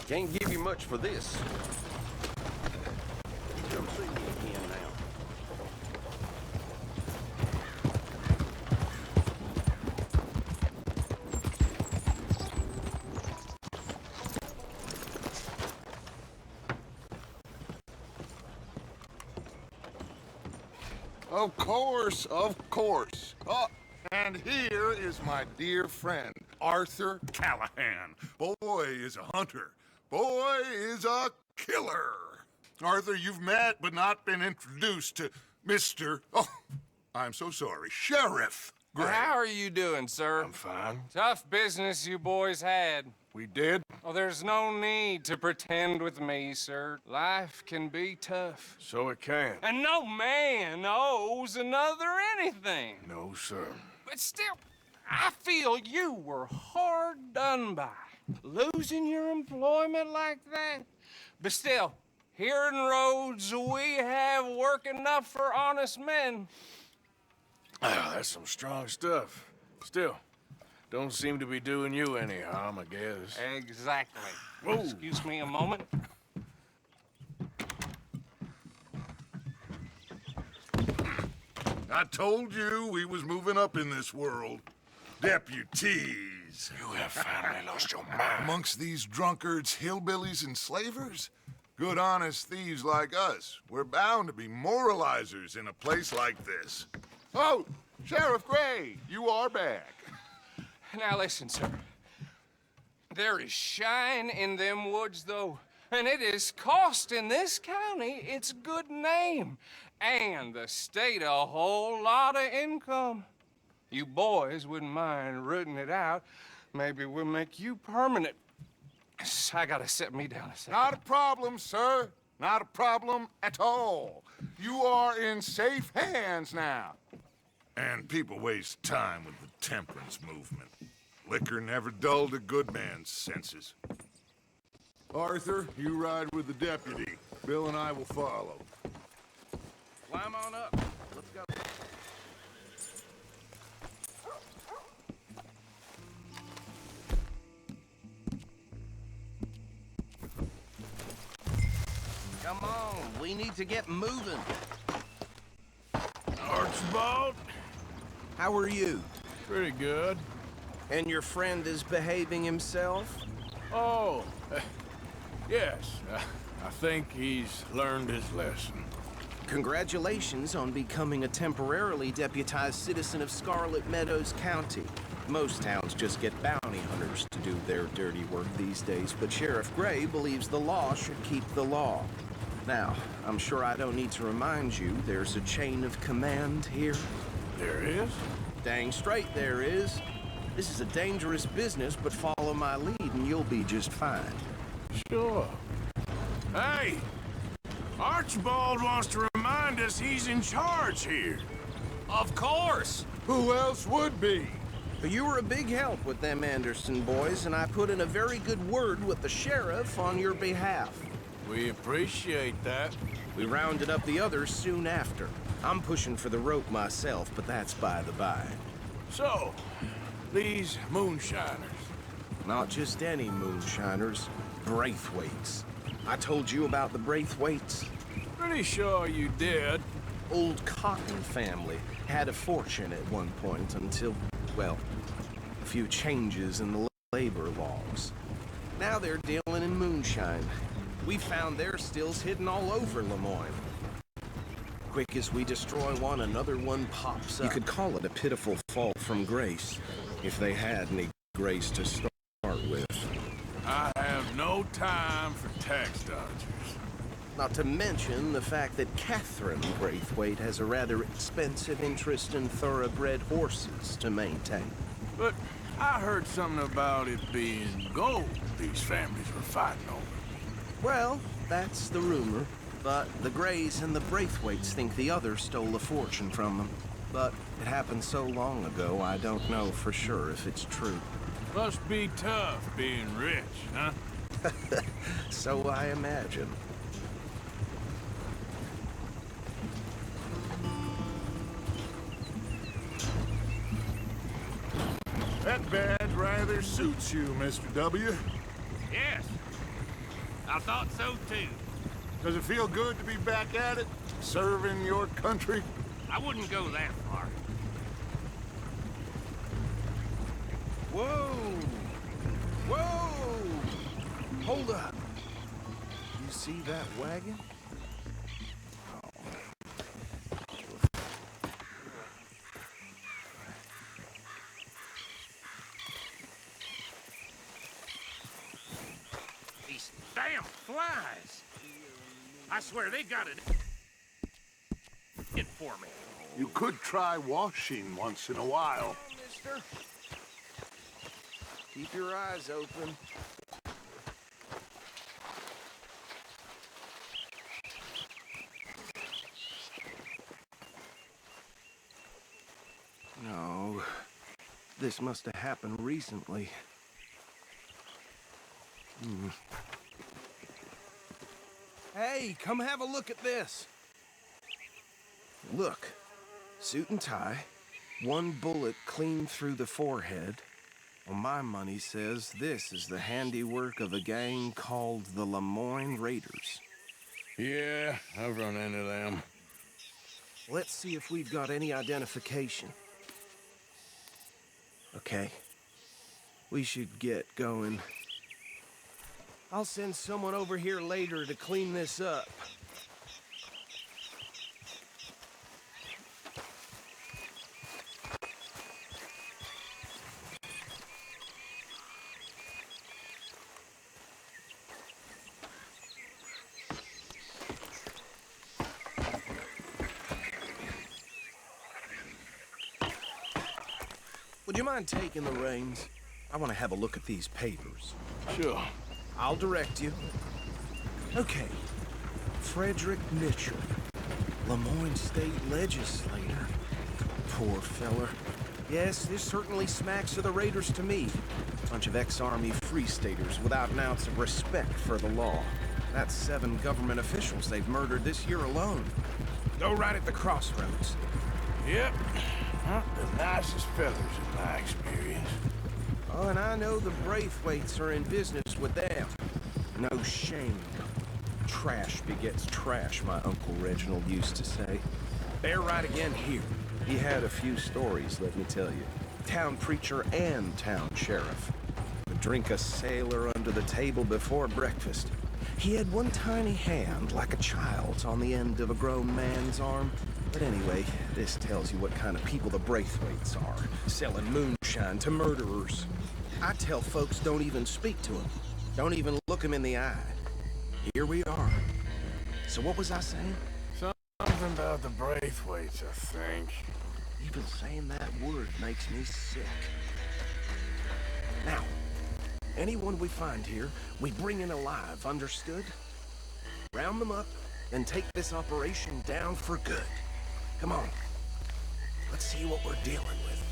Can't give you much for this. Come see me again now. Of course, of course. Oh, and here is my dear friend, Arthur Callahan. Boy is a hunter. Boy is a killer. Arthur, you've met but not been introduced to Mr. Oh, I'm so sorry, Sheriff Gray. How are you doing, sir? I'm fine. Tough business you boys had. We did? Oh, there's no need to pretend with me, sir. Life can be tough. So it can. And no man owes another anything. No, sir. But still, I feel you were hard done by. Losing your employment like that. But still, here in Rhodes, we have work enough for honest men. Oh, that's some strong stuff. Still, don't seem to be doing you any harm, I guess. Exactly. Whoa. Excuse me a moment. I told you we was moving up in this world. Deputies. You have finally lost your mind. Amongst these drunkards, hillbillies, and slavers? Good, honest thieves like us. We're bound to be moralizers in a place like this. Oh, Sheriff Gray, you are back. Now listen, sir. There is shine in them woods, though, and it is costing this county its good name and the state a whole lot of income. You boys wouldn't mind rooting it out. Maybe we'll make you permanent. I gotta sit me down a second. Not a problem, sir. Not a problem at all. You are in safe hands now. And people waste time with the temperance movement. Liquor never dulled a good man's senses. Arthur, you ride with the deputy. Bill and I will follow. Climb on up. Let's go. Come on, we need to get moving. Archibald? How are you? Pretty good. And your friend is behaving himself? Oh, yes. I think he's learned his lesson. Congratulations on becoming a temporarily deputized citizen of Scarlet Meadows County. Most towns just get bounty hunters to do their dirty work these days, but Sheriff Gray believes the law should keep the law. Now, I'm sure I don't need to remind you there's a chain of command here. There is? Dang straight there is. This is a dangerous business, but follow my lead and you'll be just fine. Sure. Hey! Archibald wants to remind us he's in charge here. Of course! Who else would be? But you were a big help with them Anderson boys, and I put in a very good word with the sheriff on your behalf. We appreciate that. We rounded up the others soon after. I'm pushing for the rope myself, but that's by the by. So, these moonshiners. Not just any moonshiners, Braithwaites. I told you about the Braithwaites. Pretty sure you did. Old Cotton family had a fortune at one point until, well, a few changes in the labor laws. Now they're dealing in moonshine. We found their stills hidden all over Lemoyne. Quick as we destroy one, another one pops up. You could call it a pitiful fall from grace, if they had any grace to start with. I have no time for tax dodgers. Not to mention the fact that Catherine Braithwaite has a rather expensive interest in thoroughbred horses to maintain. But I heard something about it being gold these families were fighting over. Well, that's the rumor. But the Grays and the Braithwaites think the other stole a fortune from them. But it happened so long ago, I don't know for sure if it's true. Must be tough being rich, huh? So I imagine. That badge rather suits you, Mr. W. Yes. I thought so too. Does it feel good to be back at it? Serving your country? I wouldn't go that far. Whoa! Whoa! Hold up. You see that wagon? These damn flies. I swear they got it in for me. You could try washing once in a while. Mister. Keep your eyes open. No. This must have happened recently. Hey, come have a look at this. Look. Suit and tie. One bullet clean through the forehead. Well, my money says this is the handiwork of a gang called the Lemoyne Raiders. Yeah, I've run into them. Let's see if we've got any identification. Okay. We should get going. I'll send someone over here later to clean this up. Would you mind taking the reins? I want to have a look at these papers. Sure. I'll direct you. Okay. Frederick Mitchell, Lemoyne State Legislator. Poor feller. Yes, this certainly smacks of the Raiders to me. Bunch of ex-Army Free Staters without an ounce of respect for the law. That's 7 government officials they've murdered this year alone. Go right at the crossroads. Yep. Not the nicest fellas in my experience. Oh, and I know the Braithwaites are in business with them. No shame. Trash begets trash, my Uncle Reginald used to say. They're right again here. He had a few stories, let me tell you. Town preacher and town sheriff. Would drink a sailor under the table before breakfast. He had one tiny hand, like a child's, on the end of a grown man's arm. But anyway, this tells you what kind of people the Braithwaites are, selling moonshine to murderers. I tell folks don't even speak to them. Don't even look them in the eye. Here we are. So what was I saying? Something about the Braithwaites, I think. Even saying that word makes me sick. Now, anyone we find here, we bring in alive, understood? Round them up, and take this operation down for good. Come on. Let's see what we're dealing with.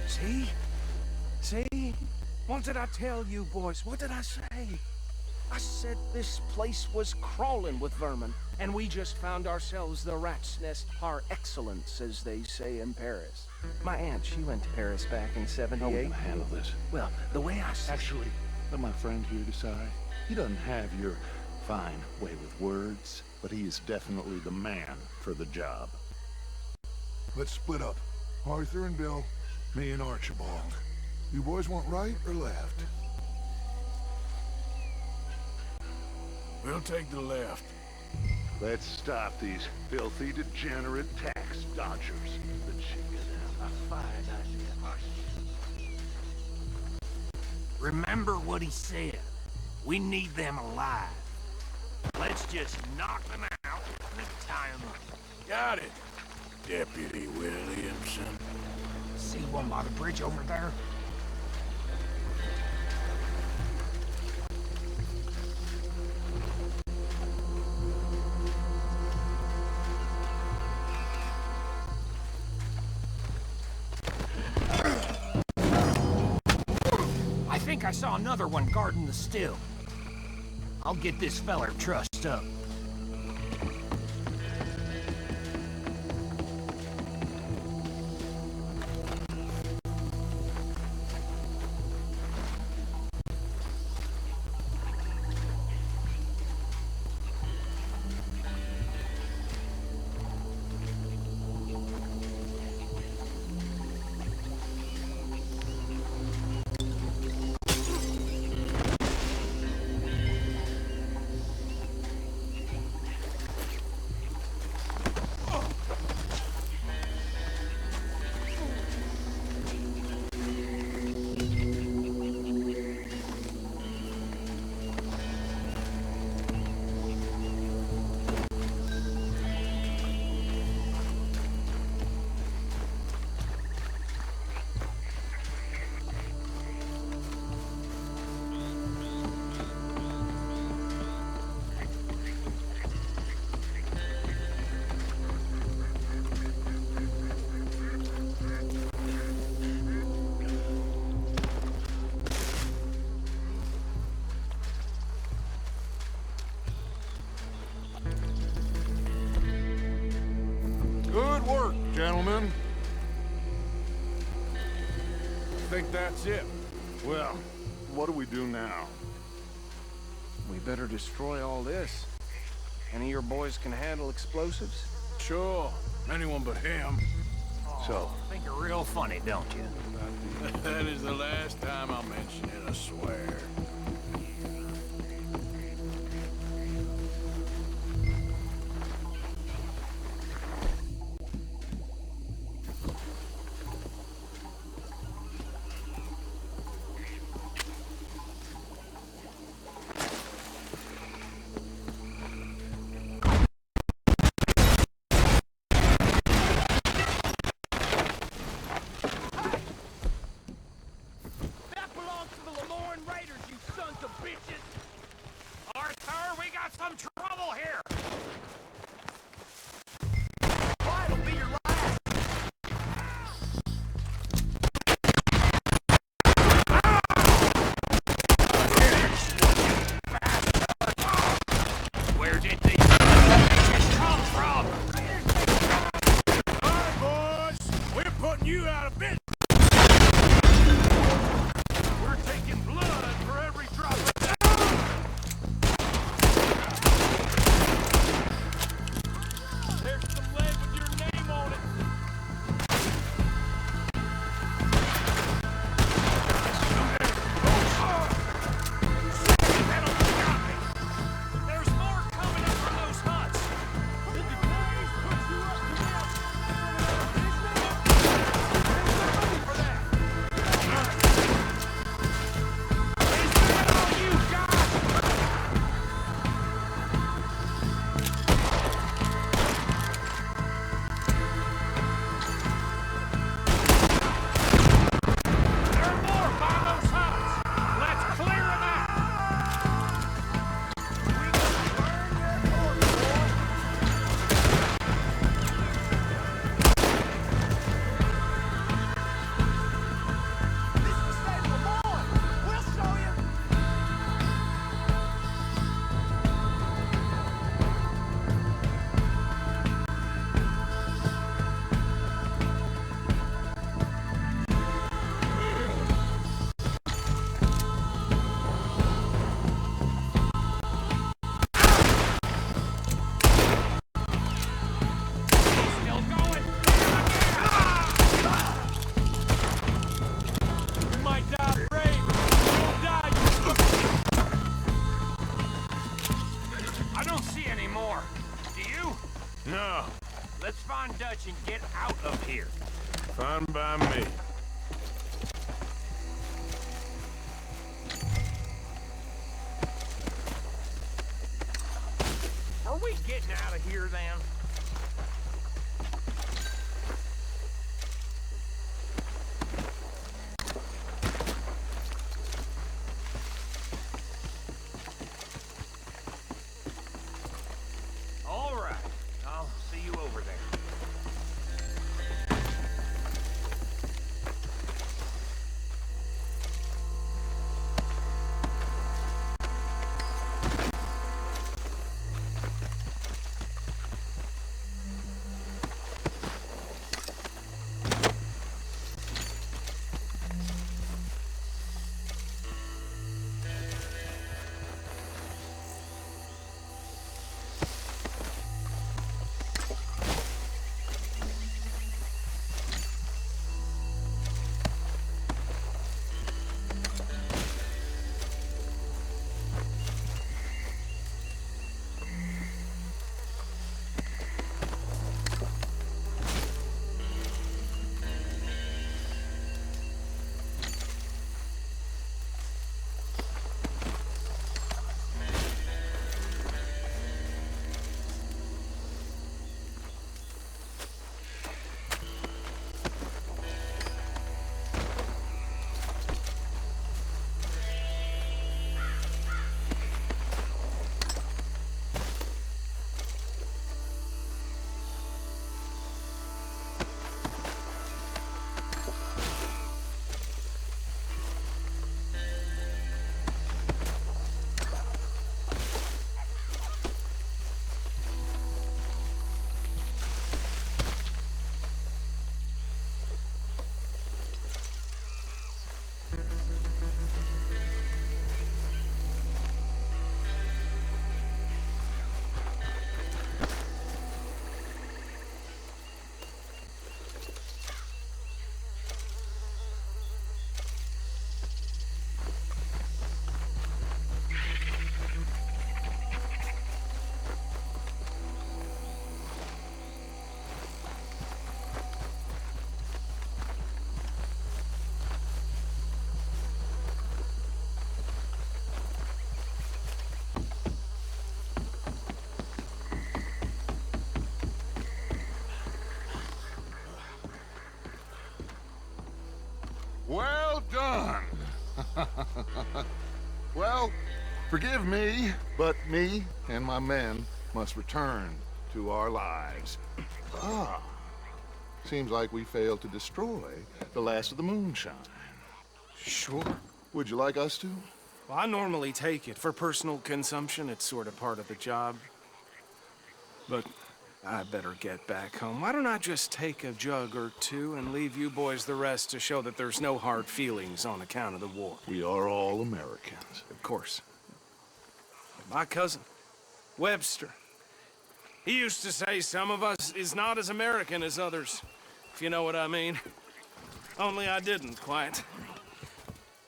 See? See? What did I tell you, boys? What did I say? I said this place was crawling with vermin, and we just found ourselves the rat's nest par excellence, as they say in Paris. My aunt, she went to Paris back in How are we '78. gonna handle this? Well, the way I see Actually, let my friend here decide. He doesn't have your fine way with words, but he is definitely the man for the job. Let's split up. Arthur and Bill, me and Archibald. You boys want right or left? We'll take the left. Let's stop these filthy, degenerate tax dodgers. The chicken a fine idea. Remember what he said. We need them alive. Let's just knock them out and tie them up. Got it, Deputy Williamson. See one by the bridge over there? I think I saw another one guarding the still. I'll get this feller trussed up. gentlemen. I think that's it. Well, what do we do now? We better destroy all this. Any of your boys can handle explosives? Sure, anyone but him. So, Think you're real funny, don't you? That is the last time I'll mention it, I swear. That belongs to the Lemoyne Raiders, you sons of bitches! Arthur, we got some trouble here! Why'll be your last? Where did these bitches come from? All right, boys, we're putting you out of business. We're taking blood for every drop of that. There's some lead with your name on it. That almost got me. There's more coming up from those huts. Did the guys put you up to that? For that. Is that all you got? There are more by those huts. Let's clear them out. We gonna burn your fort, boy. This is the state of Lemoyne. We'll show you. Still going. You might die brave, but you won't die. I don't see any more. Do you? No, Let's find Dutch and get out of here. fine by me. Are we getting out of here then? All right. I'll see you over there. Well, forgive me, but me and my men must return to our lives. Ah, seems like we failed to destroy the last of the moonshine. Sure. Would you like us to? Well, I normally take it. For personal consumption, it's sort of part of the job. But I better get back home. Why don't I just take a jug or two and leave you boys the rest to show that there's no hard feelings on account of the war? We are all Americans. Of course. My cousin, Webster, he used to say some of us is not as American as others, if you know what I mean. Only I didn't quite.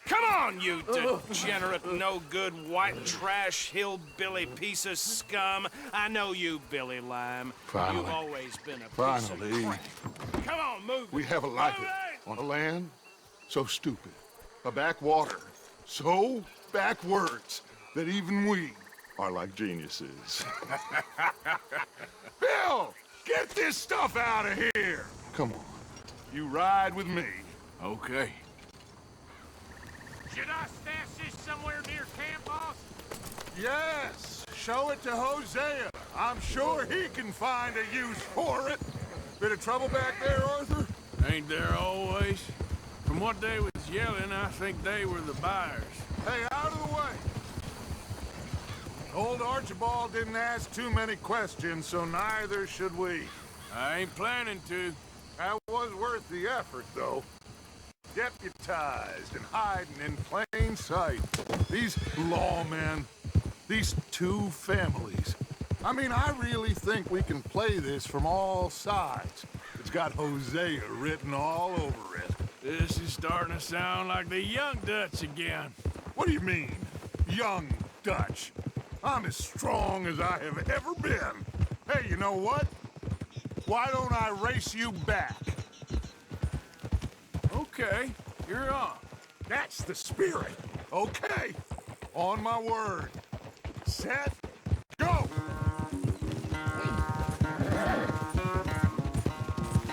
Come on, you degenerate, no-good, white trash, hillbilly piece of scum. I know you, Billy Lime. Finally. You've always been a piece Finally. of crap. Come on, move We it. haven't liked Move it. On a land so stupid, a backwater so backwards that even we are like geniuses. Bill, get this stuff out of here! Come on, you ride with me. Okay. Should I stash this somewhere near camp, boss? Yes, show it to Hosea. I'm sure he can find a use for it. Bit of trouble back there, Arthur? Ain't there always? From what they was yelling, I think they were the buyers. Hey, out of the way. Old Archibald didn't ask too many questions, so neither should we. I ain't planning to. That was worth the effort, though. Deputized and hiding in plain sight. These lawmen, these two families. I mean, I really think we can play this from all sides. It's got Hosea written all over it. This is starting to sound like the Young Dutch again. What do you mean, young Dutch? I'm as strong as I have ever been. Hey, you know what? Why don't I race you back? Okay, you're on. That's the spirit. Okay. On my word. Set. Go!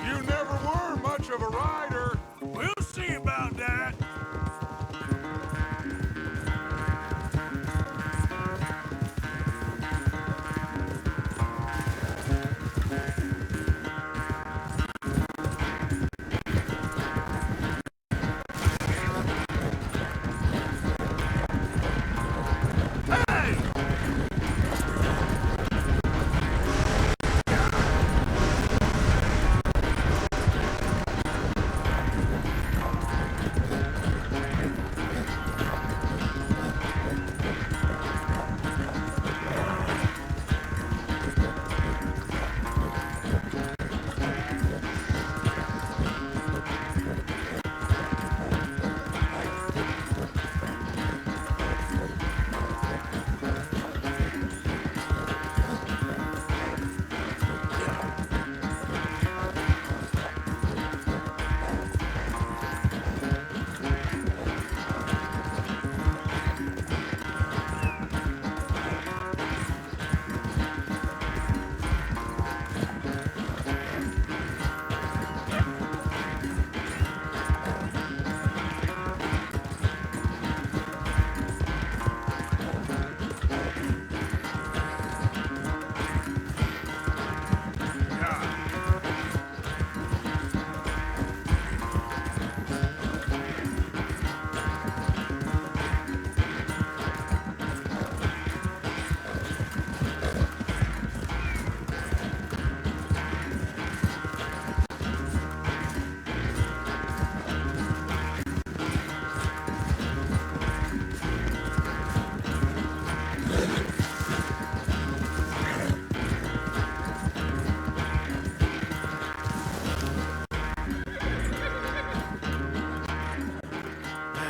You never were much of a rider. We'll see about that.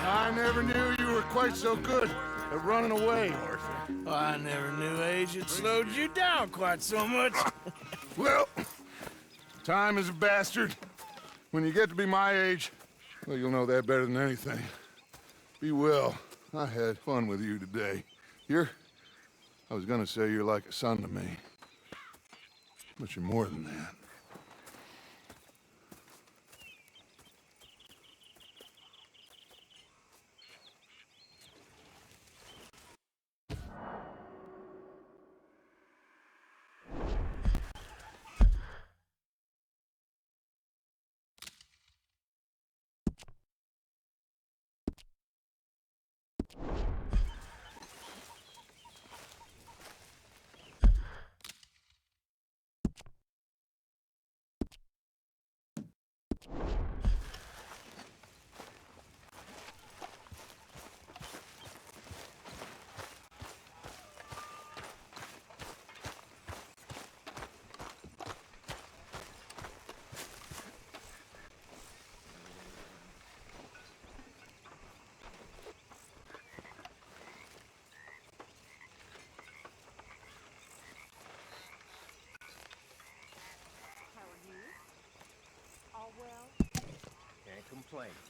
I never knew you were quite so good at running away, Arthur. I never knew age had slowed you down quite so much. Well, time is a bastard. When you get to be my age, well, you'll know that better than anything. Be well. I had fun with you today. I was gonna say you're like a son to me. But you're more than that. plane.